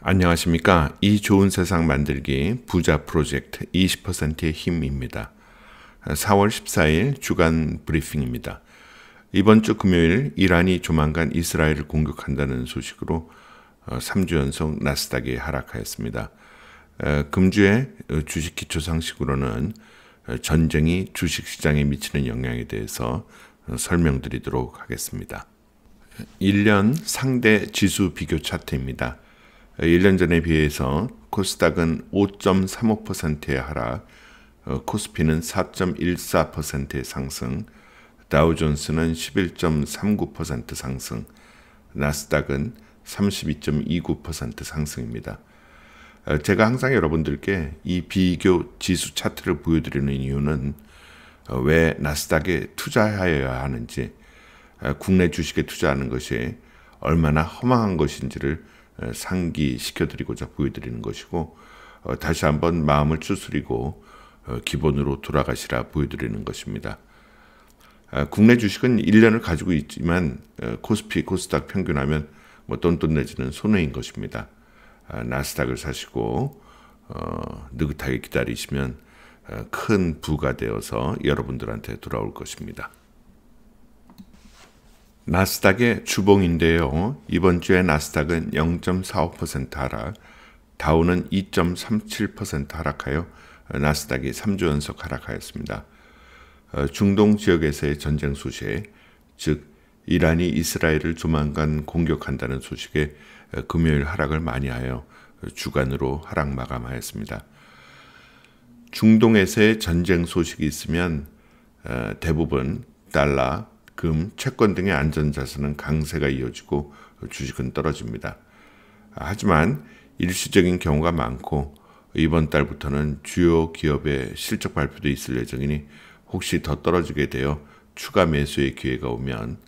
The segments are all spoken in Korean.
안녕하십니까. 이 좋은 세상 만들기 부자 프로젝트 20%의 힘입니다. 4월 14일 주간 브리핑입니다. 이번 주 금요일 이란이 조만간 이스라엘을 공격한다는 소식으로 3주 연속 나스닥이 하락하였습니다. 금주의 주식 기초 상식으로는 전쟁이 주식시장에 미치는 영향에 대해서 설명드리도록 하겠습니다. 1년 상대 지수 비교 차트입니다. 1년 전에 비해서 코스닥은 5.35%의 하락, 코스피는 4.14%의 상승, 다우존스는 11.39% 상승, 나스닥은 32.29% 상승입니다. 제가 항상 여러분들께 이 비교 지수 차트를 보여드리는 이유는 왜 나스닥에 투자하여야 하는지, 국내 주식에 투자하는 것이 얼마나 허망한 것인지를 상기시켜드리고자 보여드리는 것이고, 다시 한번 마음을 추스리고 기본으로 돌아가시라 보여드리는 것입니다. 국내 주식은 1년을 가지고 있지만 코스피, 코스닥 평균하면 똔똔 내지는 손해인 것입니다. 나스닥을 사시고 느긋하게 기다리시면 큰 부가 되어서 여러분들한테 돌아올 것입니다. 나스닥의 주봉인데요. 이번 주에 나스닥은 0.45% 하락, 다우는 2.37% 하락하여 나스닥이 3주 연속 하락하였습니다. 중동 지역에서의 전쟁 소식, 즉 이란이 이스라엘을 조만간 공격한다는 소식에 금요일 하락을 많이 하여 주간으로 하락 마감하였습니다. 중동에서의 전쟁 소식이 있으면 대부분 달러, 금, 채권 등의 안전자산은 강세가 이어지고 주식은 떨어집니다. 하지만 일시적인 경우가 많고 이번 달부터는 주요 기업의 실적 발표도 있을 예정이니 혹시 더 떨어지게 되어 추가 매수의 기회가 오면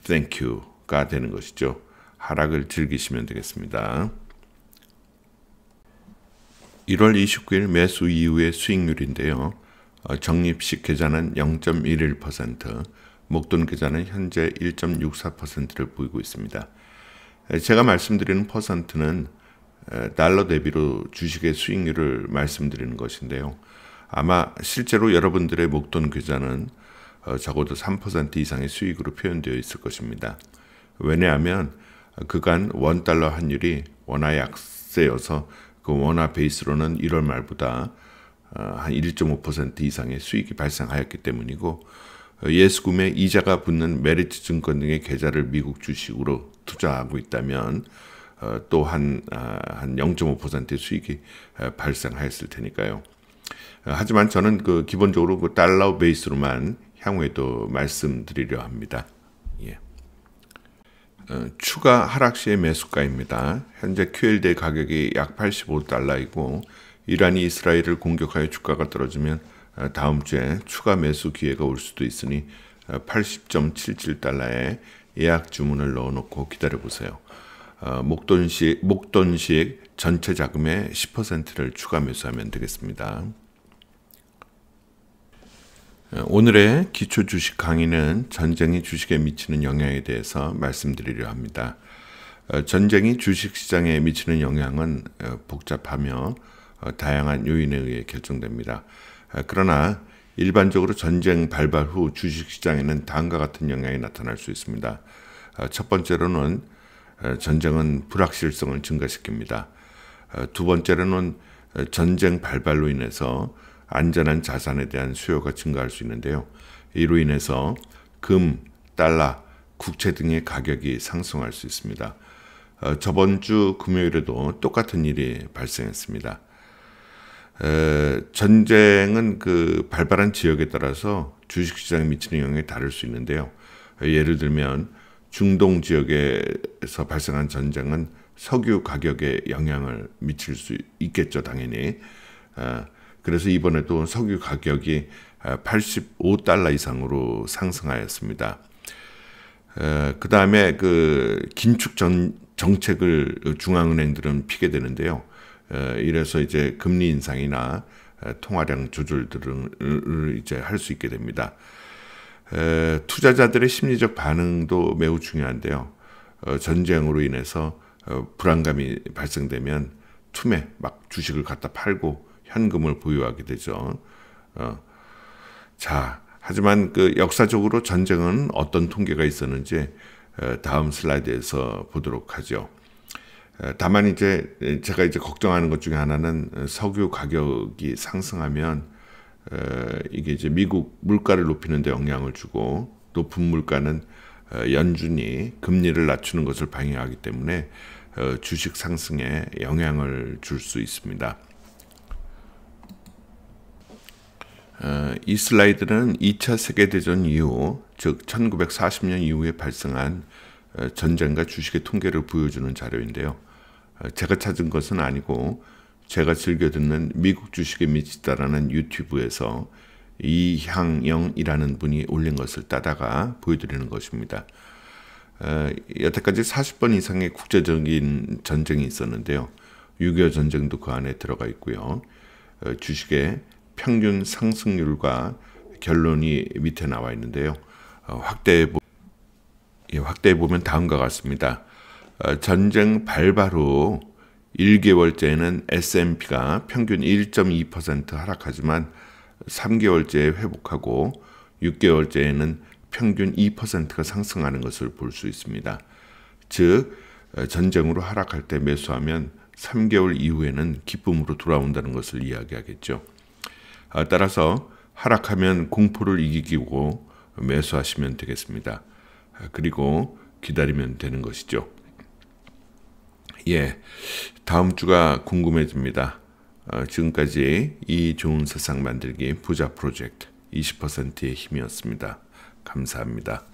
땡큐가 되는 것이죠. 하락을 즐기시면 되겠습니다. 1월 29일 매수 이후의 수익률인데요. 적립식 계좌는 0.11%, 목돈 계좌는 현재 1.64%를 보이고 있습니다. 제가 말씀드리는 퍼센트는 달러 대비로 주식의 수익률을 말씀드리는 것인데요. 아마 실제로 여러분들의 목돈 계좌는 적어도 3% 이상의 수익으로 표현되어 있을 것입니다. 왜냐하면 그간 원달러 환율이 원화 약세여서 그 원화 베이스로는 1월 말보다 한 1.5% 이상의 수익이 발생하였기 때문이고, 예수금에 이자가 붙는 메리츠 증권 등의 계좌를 미국 주식으로 투자하고 있다면 또한 0.5%의 수익이 발생하였을 테니까요. 하지만 저는 기본적으로 그 달러 베이스로만 향후에도 말씀드리려 합니다. 예. 추가 하락 시의 매수가입니다. 현재 QLD 가격이 약 85달러이고 이란이 이스라엘을 공격하여 주가가 떨어지면 다음 주에 추가 매수 기회가 올 수도 있으니 80.77달러에 예약 주문을 넣어놓고 기다려보세요. 목돈식 전체 자금의 10%를 추가 매수하면 되겠습니다. 오늘의 기초 주식 강의는 전쟁이 주식에 미치는 영향에 대해서 말씀드리려 합니다. 전쟁이 주식시장에 미치는 영향은 복잡하며 다양한 요인에 의해 결정됩니다. 그러나 일반적으로 전쟁 발발 후 주식시장에는 다음과 같은 영향이 나타날 수 있습니다. 첫 번째로는 전쟁은 불확실성을 증가시킵니다. 두 번째로는 전쟁 발발로 인해서 안전한 자산에 대한 수요가 증가할 수 있는데요. 이로 인해서 금, 달러, 국채 등의 가격이 상승할 수 있습니다. 저번 주 금요일에도 똑같은 일이 발생했습니다. 전쟁은 발발한 지역에 따라서 주식시장에 미치는 영향이 다를 수 있는데요. 예를 들면 중동 지역에서 발생한 전쟁은 석유 가격에 영향을 미칠 수 있겠죠, 당연히. 그래서 이번에도 석유 가격이 85달러 이상으로 상승하였습니다. 그 다음에 긴축 정책을 중앙은행들은 피게 되는데요. 이래서 이제 금리 인상이나 통화량 조절들을 이제 할 수 있게 됩니다. 투자자들의 심리적 반응도 매우 중요한데요. 전쟁으로 인해서 불안감이 발생되면 틈에 막 주식을 갖다 팔고 현금을 보유하게 되죠. 자, 하지만 그 역사적으로 전쟁은 어떤 통계가 있었는지 다음 슬라이드에서 보도록 하죠. 다만 제가 걱정하는 것 중에 하나는 석유 가격이 상승하면 이게 이제 미국 물가를 높이는 데 영향을 주고, 높은 물가는 연준이 금리를 낮추는 것을 방해하기 때문에 주식 상승에 영향을 줄 수 있습니다. 이 슬라이드는 2차 세계대전 이후, 즉 1940년 이후에 발생한 전쟁과 주식의 통계를 보여주는 자료인데요. 제가 찾은 것은 아니고 제가 즐겨 듣는 미국 주식에 미치다라는 유튜브에서 이향영이라는 분이 올린 것을 따다가 보여드리는 것입니다. 여태까지 40번 이상의 국제적인 전쟁이 있었는데요. 6.25 전쟁도 그 안에 들어가 있고요. 주식의 평균 상승률과 결론이 밑에 나와 있는데요. 확대해 보면 다음과 같습니다. 전쟁 발발 후 1개월째에는 S&P가 평균 1.2% 하락하지만 3개월째에 회복하고 6개월째에는 평균 2%가 상승하는 것을 볼 수 있습니다. 즉, 전쟁으로 하락할 때 매수하면 3개월 이후에는 기쁨으로 돌아온다는 것을 이야기하겠죠. 따라서 하락하면 공포를 이기고 매수하시면 되겠습니다. 그리고 기다리면 되는 것이죠. 다음 주가 궁금해집니다. 지금까지 이 좋은 세상 만들기 부자 프로젝트 20%의 힘이었습니다. 감사합니다.